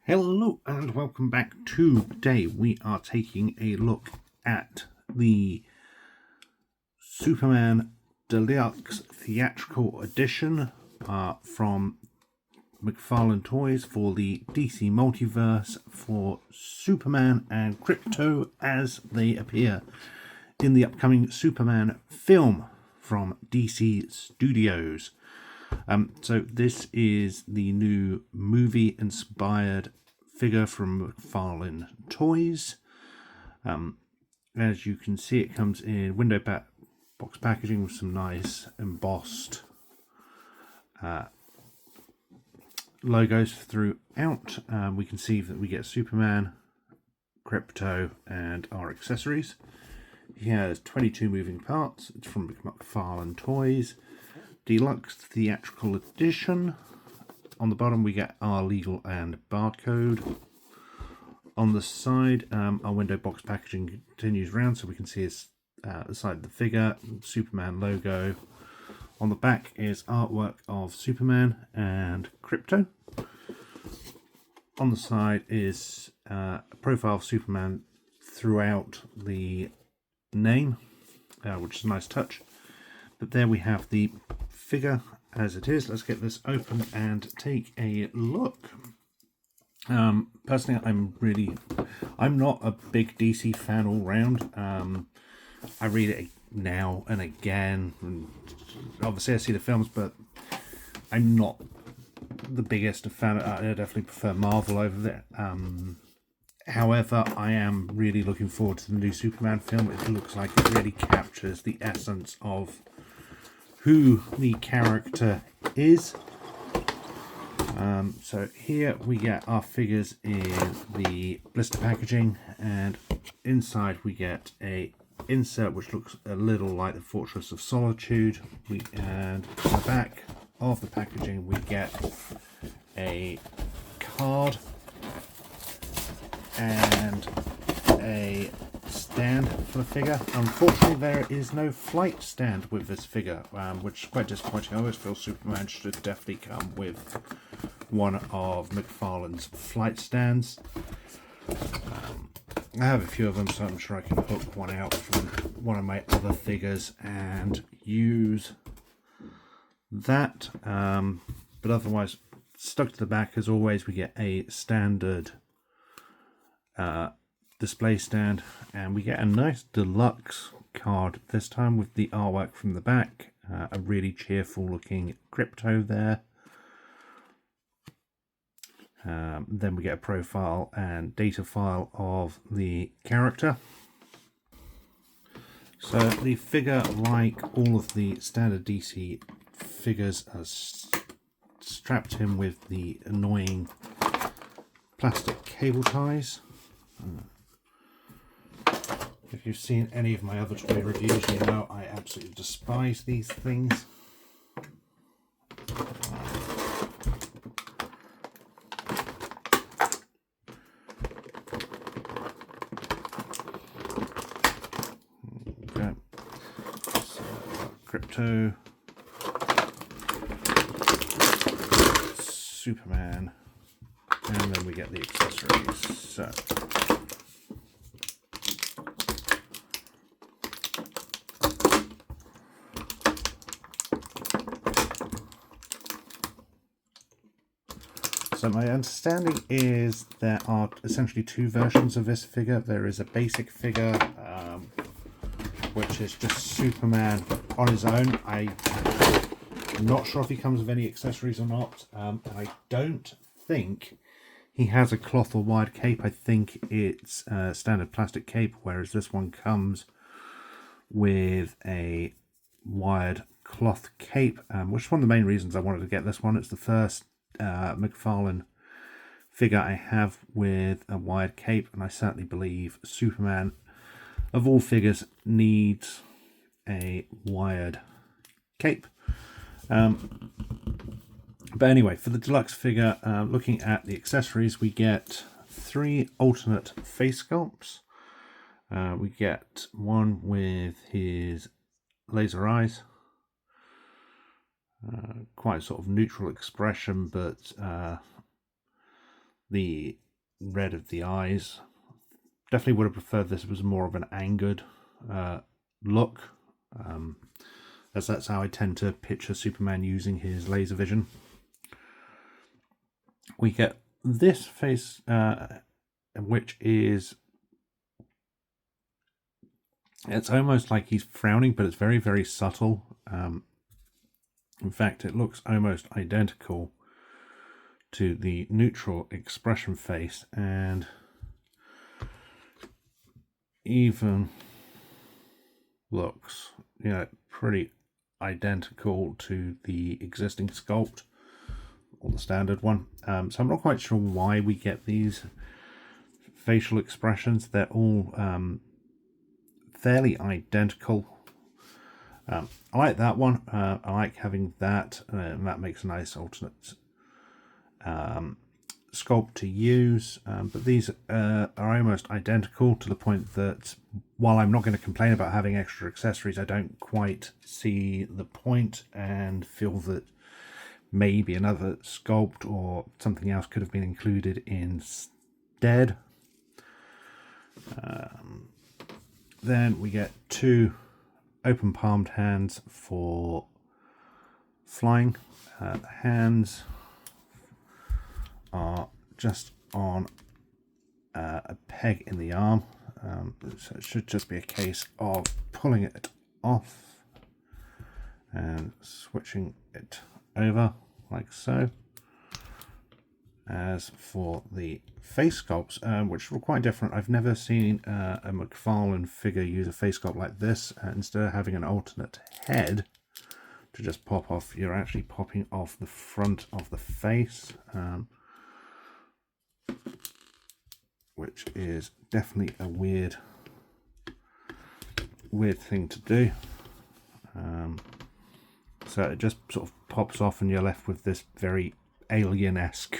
Hello and welcome back. Today we are taking a look at the Superman Deluxe Theatrical Edition from Mcfarlane Toys for the DC Multiverse for Superman and Krypto as they appear in the upcoming Superman film from DC Studios. So this is the new movie-inspired figure from Mcfarlane Toys. As you can see, it comes in window box packaging with some nice embossed logos throughout. We can see that we get Superman, Krypto, and our accessories. He has 22 moving parts. It's from Mcfarlane Toys. Deluxe Theatrical Edition. On the bottom we get our legal and barcode. On the side, our window box packaging continues around so we can see the side of the figure, Superman logo. On the back is artwork of Superman and Krypto. On the side is a profile of Superman throughout the name, which is a nice touch. But there we have the figure as it is. Let's get this open and take a look. Personally, I'm not a big DC fan all round. I read it now and again, and obviously I see the films, but I'm not the biggest fan. I definitely prefer Marvel over there. However, I am really looking forward to the new Superman film. It looks like it really captures the essence of who the character is. So here we get our figures in the blister packaging, and inside we get a insert which looks a little like the Fortress of Solitude. And on the back of the packaging we get a card and a stand for the figure. Unfortunately, there is no flight stand with this figure, which is quite disappointing. I always feel Superman should definitely come with one of Mcfarlane's flight stands. I have a few of them, so I'm sure I can hook one out from one of my other figures and use that. But otherwise, stuck to the back as always, we get a standard display stand, and we get a nice deluxe card this time with the artwork from the back. A really cheerful looking Krypto there. Then we get a profile and data file of the character. So the figure, like all of the standard DC figures, has strapped him with the annoying plastic cable ties. If you've seen any of my other toy reviews, you know I absolutely despise these things. Okay. So, Krypto, Superman, and then we get the accessories. So So my understanding is there are essentially two versions of this figure. There is a basic figure, which is just Superman on his own. I'm not sure if he comes with any accessories or not. And I don't think he has a cloth or wired cape. I think it's a standard plastic cape, whereas this one comes with a wired cloth cape, which is one of the main reasons I wanted to get this one. It's the first Mcfarlane figure I have with a wired cape, and I certainly believe Superman, of all figures, needs a wired cape. But anyway, for the deluxe figure, looking at the accessories, we get 3 alternate face sculpts. We get one with his laser eyes, quite sort of neutral expression, but the red of the eyes. Definitely would have preferred this was more of an angered look, as that's how I tend to picture Superman using his laser vision. We get this face, which is, it's almost like he's frowning, but it's very, very subtle. In fact, it looks almost identical to the neutral expression face, and even looks, pretty identical to the existing sculpt, or the standard one. So I'm not quite sure why we get these facial expressions. They're all fairly identical. I like that one. I like having that, and that makes a nice alternate sculpt to use, but these are almost identical, to the point that while I'm not going to complain about having extra accessories, I don't quite see the point and feel that maybe another sculpt or something else could have been included instead. Then we get 2 open palmed hands for flying. The hands are just on a peg in the arm, so it should just be a case of pulling it off and switching it over like so. As for the face sculpts, which were quite different, I've never seen a Mcfarlane figure use a face sculpt like this. Instead of having an alternate head to just pop off, you're actually popping off the front of the face, which is definitely a weird thing to do. So it just sort of pops off and you're left with this very alien-esque,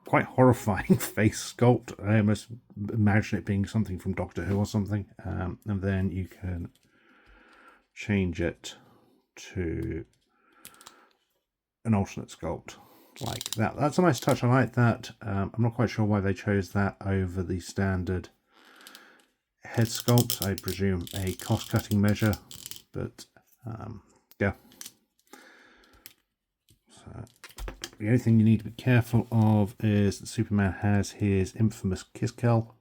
quite horrifying face sculpt. I almost imagine it being something from Doctor Who or something. And then you can change it to an alternate sculpt like that. That's a nice touch. I like that. I'm not quite sure why they chose that over the standard head sculpt. I presume a cost-cutting measure, but yeah. So the only thing you need to be careful of is that Superman has his infamous kiss curl.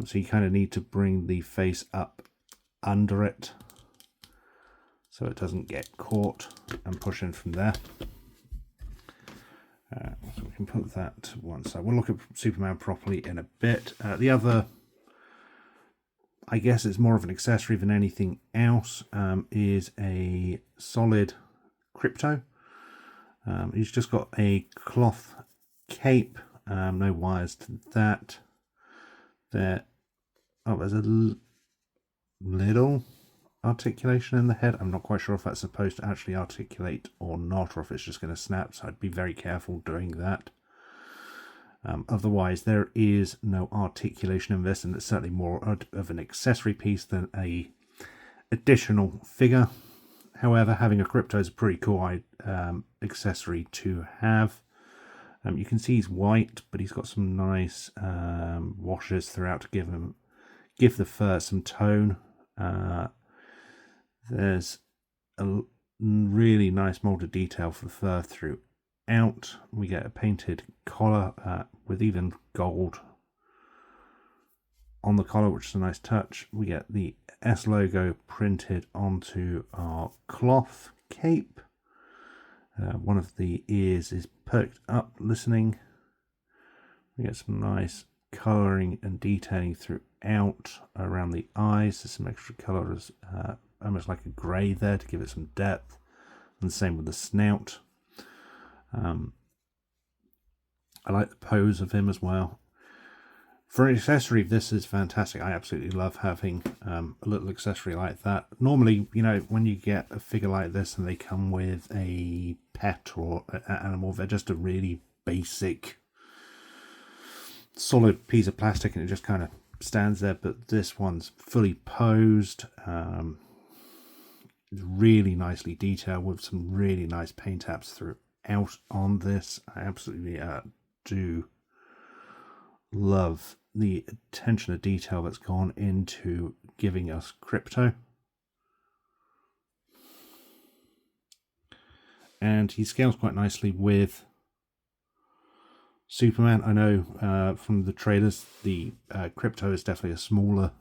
So you kind of need to bring the face up under it so it doesn't get caught, and push in from there. So we can put that to one side. We'll look at Superman properly in a bit. The other, I guess it's more of an accessory than anything else, is a solid Krypto. He's just got a cloth cape, no wires to that. There's a little articulation in the head. I'm not quite sure if that's supposed to actually articulate or not, or if it's just going to snap, so I'd be very careful doing that. Otherwise, there is no articulation in this, and it's certainly more of an accessory piece than a additional figure. However, having a Krypto is a pretty cool accessory to have. You can see he's white, but he's got some nice washes throughout to give the fur some tone. There's a really nice molded detail for the fur throughout. We get a painted collar with even gold on the collar, which is a nice touch. We get the S logo printed onto our cloth cape. One of the ears is perked up listening. We get some nice colouring and detailing throughout around the eyes. There's some extra colours, almost like a grey there to give it some depth, and the same with the snout. I like the pose of him as well. For an accessory, this is fantastic. I absolutely love having a little accessory like that. Normally, when you get a figure like this and they come with a pet or an animal, they're just a really basic, solid piece of plastic and it just kind of stands there. But this one's fully posed, really nicely detailed with some really nice paint apps throughout on this. I absolutely do love the attention to detail that's gone into giving us Krypto. And he scales quite nicely with Superman. I know from the trailers, the Krypto is definitely a smaller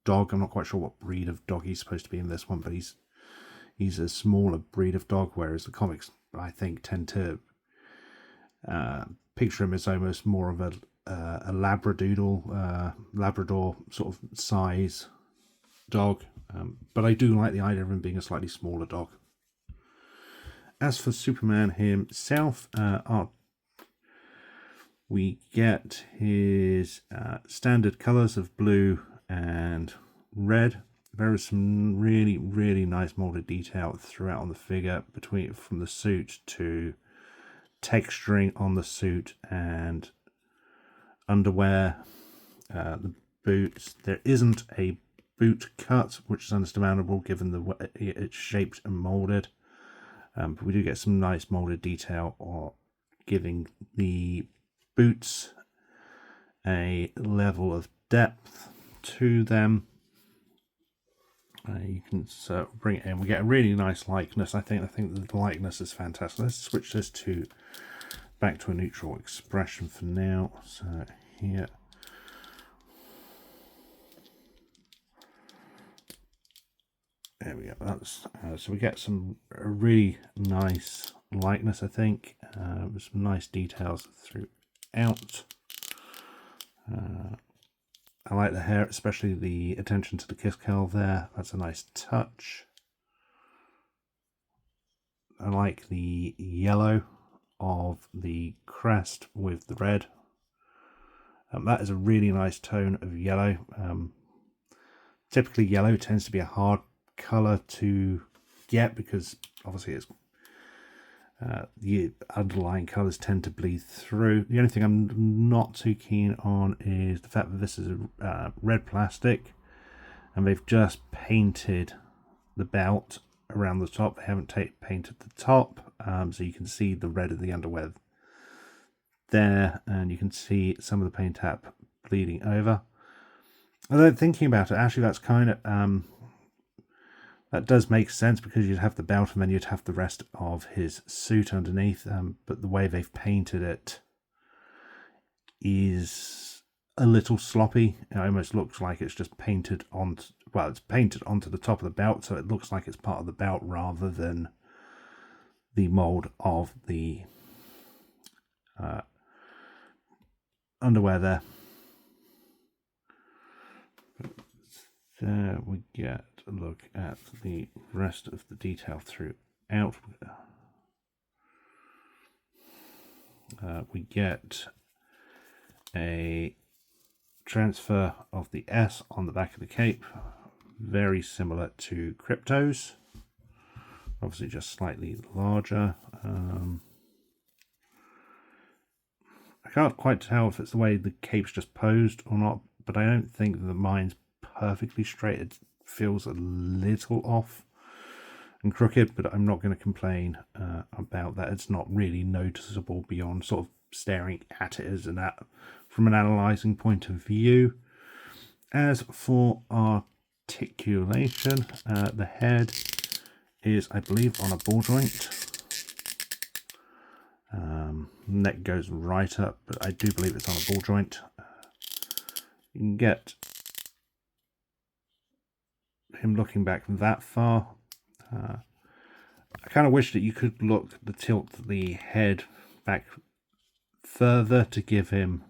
dog. I'm not quite sure what breed of dog he's supposed to be in this one, but he's a smaller breed of dog, whereas the comics, I think, tend to picture him as almost more of a labradoodle, Labrador sort of size dog. But I do like the idea of him being a slightly smaller dog. As for Superman himself, we get his standard colours of blue and red. There is some really, really nice moulded detail throughout on the figure, from the suit to texturing on the suit and underwear, the boots. There isn't a boot cut, which is understandable given the way it's shaped and moulded. But we do get some nice moulded detail or giving the boots a level of depth to them. You can bring it in. We get a really nice likeness. I think the likeness is fantastic. Let's switch this back to a neutral expression for now. So here. There we go. That's so we get some really nice likeness, I think, with some nice details throughout. I like the hair, especially the attention to the kiss curl there. That's a nice touch. I like the yellow of the crest with the red. That is a really nice tone of yellow. Typically yellow tends to be a hard color to get because obviously it's the underlying colors tend to bleed through. The only thing I'm not too keen on is the fact that this is a red plastic and they've just painted the belt around the top. They haven't painted the top, so you can see the red of the underwear there, and you can see some of the paint tap bleeding over. Although thinking about it, actually that's kind of that does make sense because you'd have the belt and then you'd have the rest of his suit underneath. But the way they've painted it is a little sloppy. It almost looks like it's just painted on. Well, it's painted onto the top of the belt, so it looks like it's part of the belt rather than the mold of the underwear there. There we get a look at the rest of the detail throughout. We get a transfer of the S on the back of the cape, very similar to Krypto's, obviously just slightly larger. I can't quite tell if it's the way the cape's just posed or not, but I don't think that mine's perfectly straight. It feels a little off and crooked, but I'm not going to complain about that. It's not really noticeable beyond sort of staring at it as from an analysing point of view. As for articulation, the head is, I believe, on a ball joint. Neck goes right up, but I do believe it's on a ball joint. You can get him looking back that far. I kind of wish that you could tilt the head back further to give him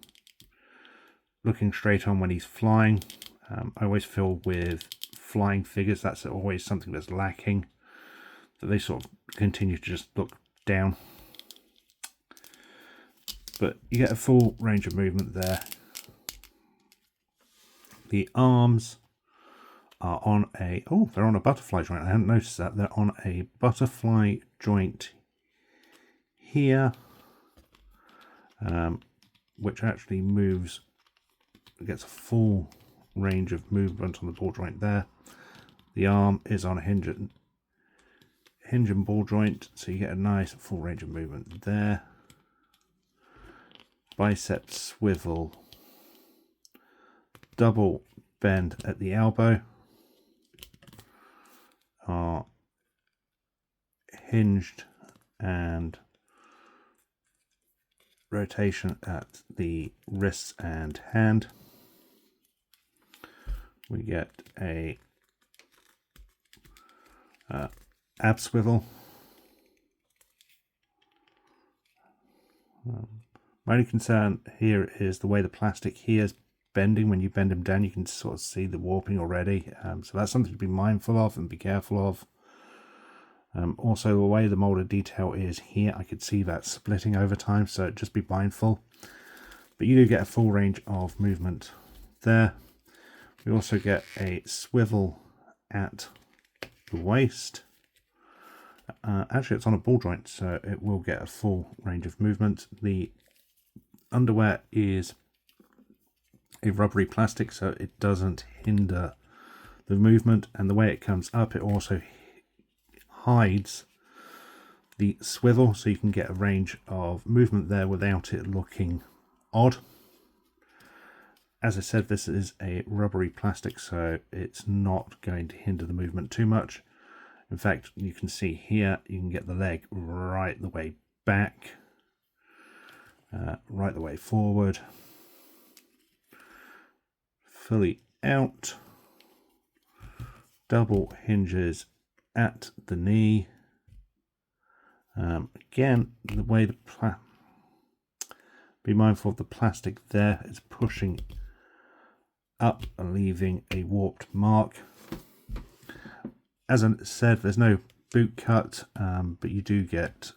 looking straight on when he's flying. I always feel with flying figures that's always something that's lacking, that they sort of continue to just look down. But you get a full range of movement there. The arms are on they're on a butterfly joint. I hadn't noticed that. They're on a butterfly joint here, which actually moves, gets a full range of movement on the ball joint there. The arm is on a hinge and ball joint, so you get a nice full range of movement there. bicep swivel, double bend at the elbow, are hinged and rotation at the wrists and hand. We get a ab swivel. My only concern here is the way the plastic here is bending. When you bend them down, you can sort of see the warping already. So that's something to be mindful of and be careful of. Also, the way the molded detail is here, I could see that splitting over time, so just be mindful. But you do get a full range of movement there. We also get a swivel at the waist. Actually, it's on a ball joint, so it will get a full range of movement. The underwear is a rubbery plastic, so it doesn't hinder the movement, and the way it comes up, it also hides the swivel, so you can get a range of movement there without it looking odd. As I said, this is a rubbery plastic, so it's not going to hinder the movement too much. In fact, you can see here, you can get the leg right the way back, right the way forward, fully out, double hinges at the knee. Again, the way the be mindful of the plastic there, it's pushing up and leaving a warped mark. As I said, there's no boot cut, but you do get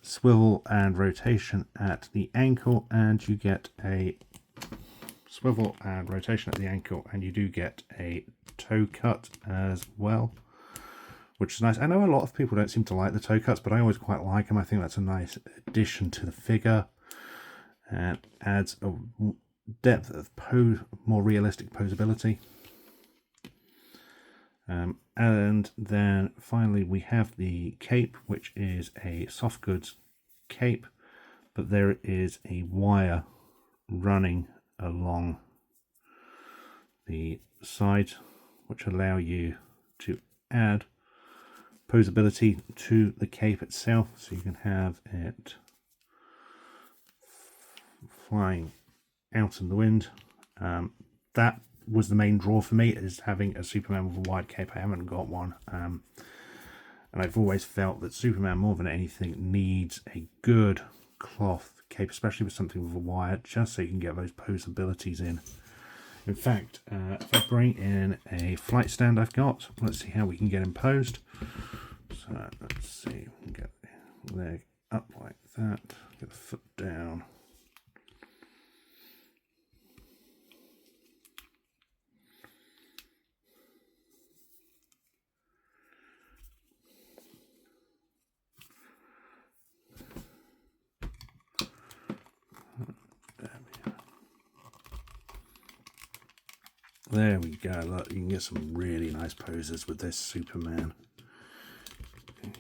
swivel and rotation at the ankle, and you get a swivel and rotation at the ankle, and you do get a toe cut as well, which is nice. I know a lot of people don't seem to like the toe cuts, but I always quite like them. I think that's a nice addition to the figure and adds a depth of more realistic posability. And then finally we have the cape, which is a soft goods cape, but there is a wire running along the sides which allow you to add posability to the cape itself, so you can have it flying out in the wind. That was the main draw for me, is having a Superman with a wide cape. I haven't got one, and I've always felt that Superman, more than anything, needs a good cloth cape, especially with something with a wire, just so you can get those posabilities in. In fact, if I bring in a flight stand I've got, let's see how we can get him posed. So let's see, we can get the leg up like that, get the foot down. There we go. Look, you can get some really nice poses with this Superman.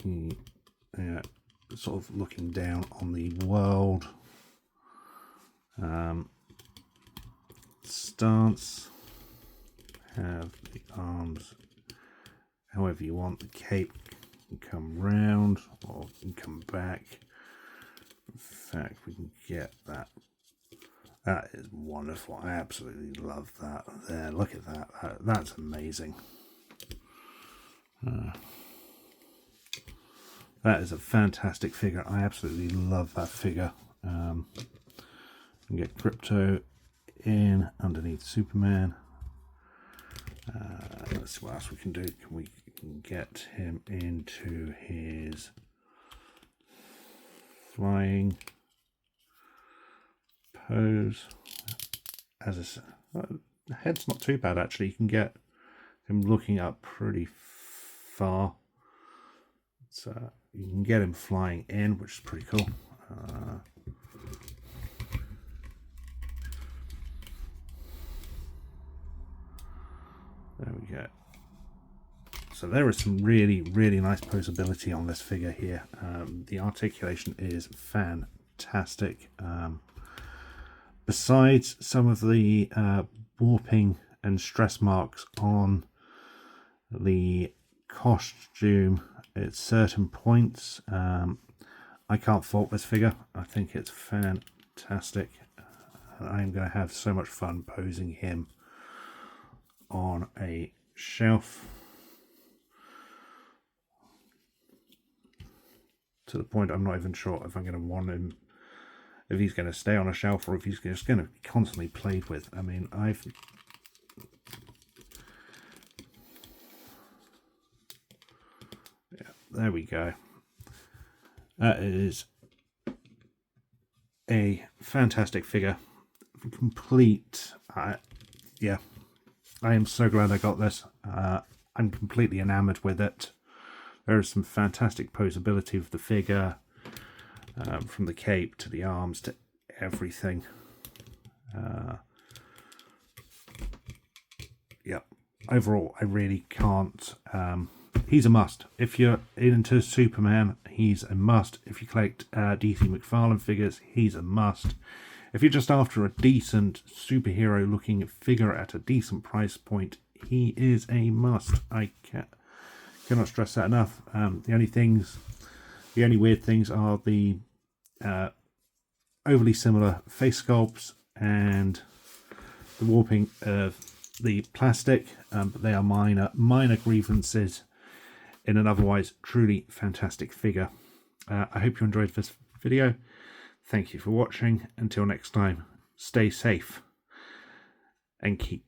He, sort of looking down on the world. Stance. Have the arms however you want. The cape can come round or can come back. In fact, we can get that. That is wonderful. I absolutely love that. There, look at that. That's amazing. That is a fantastic figure. I absolutely love that figure. You can get Krypto in underneath Superman. Let's see what else we can do. We can get him into his flying pose. As I said, the head's not too bad actually. You can get him looking up pretty far. So you can get him flying in, which is pretty cool. There we go. So there is some really, really nice posability on this figure here. The articulation is fantastic. besides some of the warping and stress marks on the costume at certain points, I can't fault this figure. I think it's fantastic. I'm going to have so much fun posing him on a shelf, to the point I'm not even sure if I'm going to want him, if he's going to stay on a shelf or if he's just going to be constantly played with. I mean, yeah, there we go. That is a fantastic figure. Complete. Yeah, I am so glad I got this. I'm completely enamored with it. There is some fantastic poseability of the figure, from the cape to the arms to everything. Yeah, overall, I really can't. He's a must. If you're into Superman, he's a must. If you collect DC Mcfarlane figures, he's a must. If you're just after a decent superhero-looking figure at a decent price point, he is a must. I cannot stress that enough. The only weird things are the overly similar face sculpts and the warping of the plastic, but they are minor grievances in an otherwise truly fantastic figure. I hope you enjoyed this video. Thank you for watching. Until next time, stay safe and keep